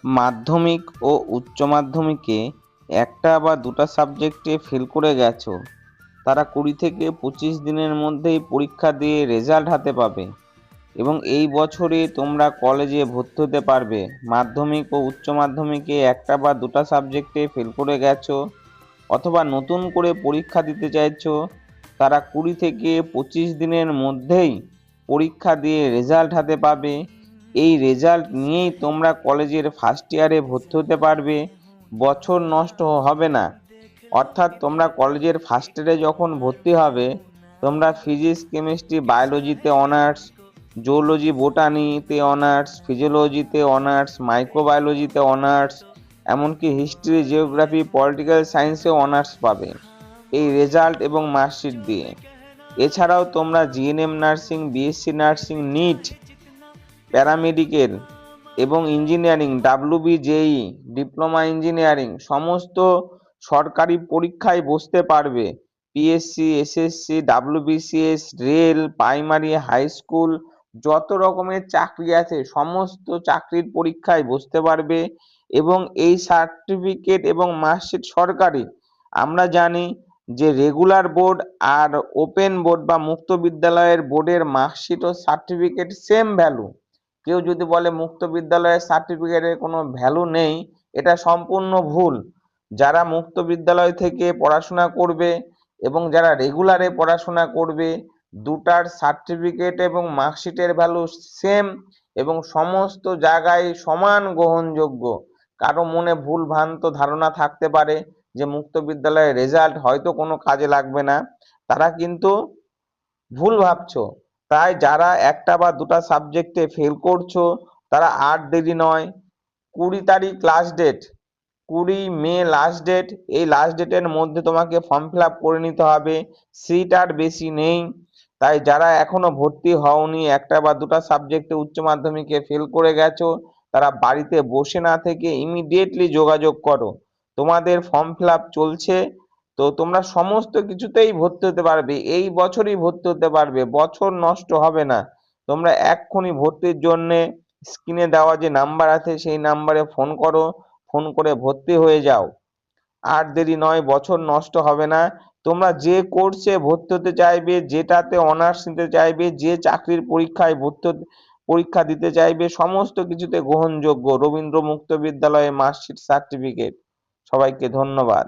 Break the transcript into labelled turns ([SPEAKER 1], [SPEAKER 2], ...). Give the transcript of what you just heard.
[SPEAKER 1] মাধ্যমিক ও উচ্চ মাধ্যমিকে একটা বা দুটা সাবজেক্টে ফেল করে গেছো, তারা 20 থেকে 25 দিনের মধ্যেই পরীক্ষা দিয়ে রেজাল্ট হাতে পাবে এবং এই বছরে তোমরা কলেজে ভর্তি হতে পারবে। মাধ্যমিক ও উচ্চ মাধ্যমিকে একটা বা দুটা সাবজেক্টে ফেল করে গেছো অথবা নতুন করে পরীক্ষা দিতে চাইছো, তারা 20 থেকে 25 দিনের মধ্যেই পরীক্ষা দিয়ে রেজাল্ট হাতে পাবে। এই রেজাল্ট নিয়েই তোমরা কলেজের ফার্স্ট ইয়ারে ভর্তি হতে পারবে, বছর নষ্ট হবে না। অর্থাৎ তোমরা কলেজের ফার্স্ট ইয়ারে যখন ভর্তি হবে, তোমরা ফিজিক্স, কেমিস্ট্রি, বায়োলজিতে অনার্স, জুওলজি, বোটানিতে অনার্স, ফিজিওলজিতে অনার্স, মাইক্রোবায়োলজিতে অনার্স, এমনকি হিস্ট্রি, জিওগ্রাফি, পলিটিক্যাল সায়েন্সেও অনার্স পাবে এই রেজাল্ট এবং মার্কশিট দিয়ে। এছাড়াও তোমরা GNM nursing, BSc nursing, NEET, paramedical এবং ইঞ্জিনিয়ারিং, ডাব্লিউবিজেই, ডিপ্লোমা ইঞ্জিনিয়ারিং সমস্ত সরকারি পরীক্ষায় বসতে পারবে। PSC, SSC, WBCS, rail, primary, high school, যত রকমের চাকরি আছে সমস্ত চাকরির পরীক্ষায় বসতে পারবে এবং এই সার্টিফিকেট এবং মার্কশিট সরকারি। আমরা জানি যে রেগুলার বোর্ড আর ওপেন বোর্ড বা মুক্ত বিদ্যালয়ের বোর্ডের মার্কশিট ও সার্টিফিকেট সেম ভ্যালু। কেউ যদি বলে মুক্ত বিদ্যালয়ের সার্টিফিকেটের কোনো ভ্যালু নেই, এটা সম্পূর্ণ ভুল। যারা মুক্ত বিদ্যালয় থেকে পড়াশোনা করবে এবং যারা রেগুলারে পড়াশোনা করবে, দুটার সার্টিফিকেট এবং মার্কশিটের ভ্যালু সেম এবং সমস্ত জায়গায় সমান গ্রহণযোগ্য। কারো মনে ভুল ভ্রান্ত ধারণা থাকতে পারে যে মুক্ত বিদ্যালয়ের রেজাল্ট হয়তো কোনো কাজে লাগবে না, তারা কিন্তু ভুল ভাবছো। তাই যারা একটা বা দুটা সাবজেক্টে ফেল করছো, তারা আর দেরি নয়, 20 তারিখ লাস্ট ডেট, 20 মে লাস্ট ডেট। এই লাস্ট ডেটের মধ্যে তোমাকে ফর্ম ফিল আপ করে নিতে হবে, সিট আর বেশি নেই। তাই যারা এখনো ভর্তি হওনি, একটা বা দুটা সাবজেক্টে উচ্চ মাধ্যমিকে ফেল করে গেছো, তারা বাড়িতে বসে না থেকে ইমিডিয়েটলি যোগাযোগ করো। তোমাদের ফর্ম ফিল আপ চলছে, তো তোমরা সমস্ত কিছুতেই ভর্তি হতে পারবে, এই বছরই ভর্তি হতে পারবে, বছর নষ্ট হবে না। তোমরা এক্ষুনি ভর্তির জন্য স্ক্রিনে দেওয়া যে নাম্বার আছে সেই নাম্বারে ফোন করো, ফোন করে ভর্তি হয়ে যাও। আর দেরি নয়, বছর নষ্ট হবে না। তোমরা যে কোর্সে ভর্তি হতে চাইবে, যেটাতে অনার্স নিতে চাইবে, যে চাকরির পরীক্ষায় পরীক্ষা দিতে চাইবে, সমস্ত কিছুতে গ্রহণযোগ্য রবীন্দ্র মুক্ত বিদ্যালয়ে মার্কশিট, সার্টিফিকেট। সবাইকে ধন্যবাদ।